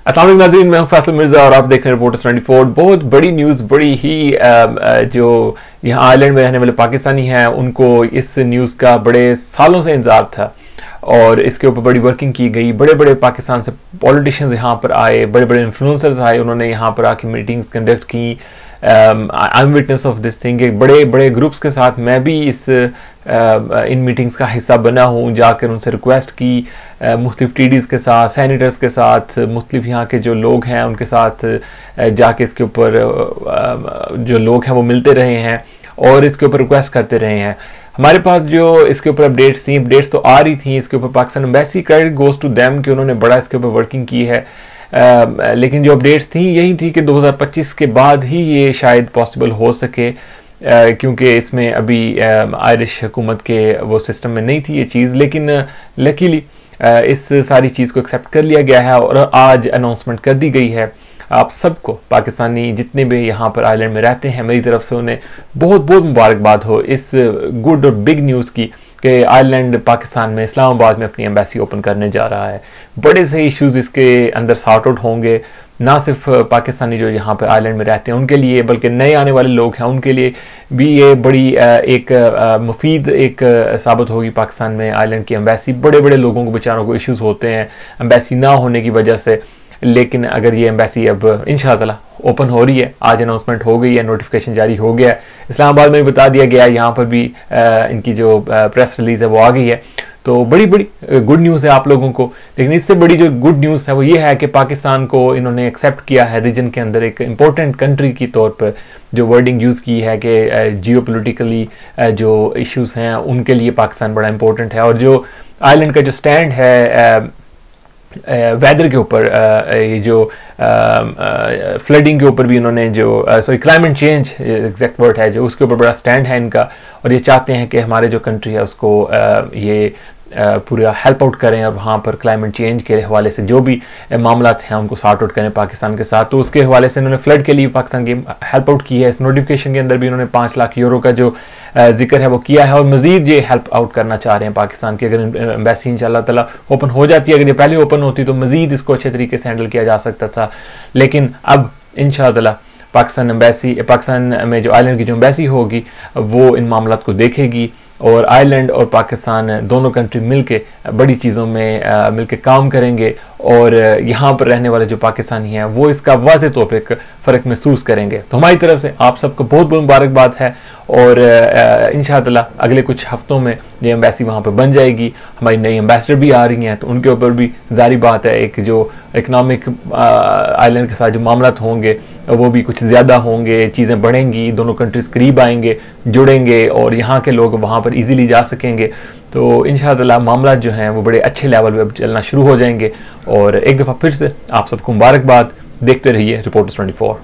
अस्सलाम वालेकुम नाज़रीन, मैं हूं फैसल मिर्ज़ा और आप देख रहे हैं रिपोर्टर्स 24। बहुत बड़ी न्यूज़, बड़ी ही जो यहाँ आयरलैंड में रहने वाले पाकिस्तानी हैं उनको इस न्यूज़ का बड़े सालों से इंतज़ार था और इसके ऊपर बड़ी वर्किंग की गई। बड़े बड़े पाकिस्तान से पॉलिटिशियंस यहाँ पर आए, बड़े बड़े इन्फ्लुएंसर्स आए, उन्होंने यहाँ पर आके मीटिंग्स कंडक्ट की। I am witness of this thing. बड़े बड़े ग्रुप्स के साथ मैं भी इन मीटिंग्स का हिस्सा बना हूँ, जाकर उनसे रिक्वेस्ट की, मुख्तलिफ टीडीज़ के साथ, सैनिटर्स के साथ, मुख्तलिफ यहाँ के जो लोग हैं उनके साथ जाके इसके ऊपर जो लोग हैं वो मिलते रहे हैं और इसके ऊपर रिक्वेस्ट करते रहे हैं। हमारे पास जो इसके ऊपर अपडेट्स तो आ रही थी। इसके ऊपर Pakistan embassy, credit goes to them कि उन्होंने बड़ा इसके ऊपर वर्किंग की है। लेकिन जो अपडेट्स थी यही थी कि 2025 के बाद ही ये शायद पॉसिबल हो सके, क्योंकि इसमें अभी आयरिश हुकूमत के वो सिस्टम में नहीं थी ये चीज़। लेकिन लकीली इस सारी चीज़ को एक्सेप्ट कर लिया गया है और आज अनाउंसमेंट कर दी गई है। आप सबको, पाकिस्तानी जितने भी यहाँ पर आइलैंड में रहते हैं, मेरी तरफ से उन्हें बहुत बहुत मुबारकबाद हो इस गुड और बिग न्यूज़ की कि आयरलैंड पाकिस्तान में इस्लामाबाद में अपनी एम्बेसी ओपन करने जा रहा है। बड़े से इश्यूज़ इसके अंदर सॉर्ट आउट होंगे, ना सिर्फ पाकिस्तानी जो यहाँ पर आयरलैंड में रहते हैं उनके लिए, बल्कि नए आने वाले लोग हैं उनके लिए भी ये बड़ी एक मुफीद एक साबित होगी। पाकिस्तान में आयरलैंड की एम्बेसी, बड़े बड़े लोगों को, बेचारों को इश्यूज़ होते हैं एम्बेसी ना होने की वजह से, लेकिन अगर ये एम्बेसी अब इंशाअल्लाह ओपन हो रही है, आज अनाउंसमेंट हो गई है, नोटिफिकेशन जारी हो गया है, इस्लामाबाद में भी बता दिया गया है, यहाँ पर भी इनकी जो प्रेस रिलीज़ है वो आ गई है। तो बड़ी बड़ी गुड न्यूज़ है आप लोगों को। लेकिन इससे बड़ी जो गुड न्यूज़ है वो ये है कि पाकिस्तान को इन्होंने एक्सेप्ट किया है रीजन के अंदर एक इम्पोर्टेंट कंट्री की तौर पर। जो वर्डिंग यूज़ की है कि जियो पोलिटिकली जो इश्यूज़ हैं उनके लिए पाकिस्तान बड़ा इम्पोर्टेंट है। और जो आइलैंड का जो स्टैंड है वेदर के ऊपर, ये जो फ्लडिंग के ऊपर भी इन्होंने जो क्लाइमेट चेंज एग्जैक्ट वर्ड है जो, उसके ऊपर बड़ा स्टैंड है इनका। और ये चाहते हैं कि हमारे जो कंट्री है उसको ये पूरा हेल्प आउट करें और वहाँ पर क्लाइमेट चेंज के हवाले से जो भी मामला हैं उनको सॉर्ट आउट करें पाकिस्तान के साथ। तो उसके हवाले से इन्होंने फ्लड के लिए पाकिस्तान की हेल्प आउट की है। इस नोटिफिकेशन के अंदर भी इन्होंने 5 लाख यूरो का जो जिक्र है वो किया है और मजीद ये हेल्प आउट करना चाह रहे हैं पाकिस्तान की। अगर एम्बेसी इंशाअल्लाह ताला ओपन हो जाती है, अगर ये पहले ओपन होती तो मजीद इसको अच्छे तरीके से हैंडल किया जा सकता था। लेकिन अब इंशाअल्लाह पाकिस्तान में जो आइलैंड की जो एम्बेसी होगी वो इन मामलों को देखेगी और आइलैंड और पाकिस्तान दोनों कंट्री मिलके बड़ी चीज़ों में मिलके काम करेंगे और यहाँ पर रहने वाले जो पाकिस्तानी हैं वो इसका वाज़े तौर पर एक फ़र्क महसूस करेंगे। तो हमारी तरफ से आप सबको बहुत बहुत मुबारकबाद है और इंशाअल्लाह अगले कुछ हफ्तों में ये एम्बेसी वहाँ पर बन जाएगी। हमारी नई एम्बेसडर भी आ रही हैं तो उनके ऊपर भी जारी बात है एक जो इकनॉमिक आइलैंड के साथ जो मामला होंगे वो भी कुछ ज़्यादा होंगे, चीज़ें बढ़ेंगी, दोनों कंट्रीज़ करीब आएंगे, जुड़ेंगे और यहाँ के लोग वहाँ पर ईज़िली जा सकेंगे। तो इंशाअल्लाह मामला जो हैं वो बड़े अच्छे लेवल पे अब चलना शुरू हो जाएंगे। और एक दफ़ा फिर से आप सबको मुबारकबाद। देखते रहिए रिपोर्टर्स 24।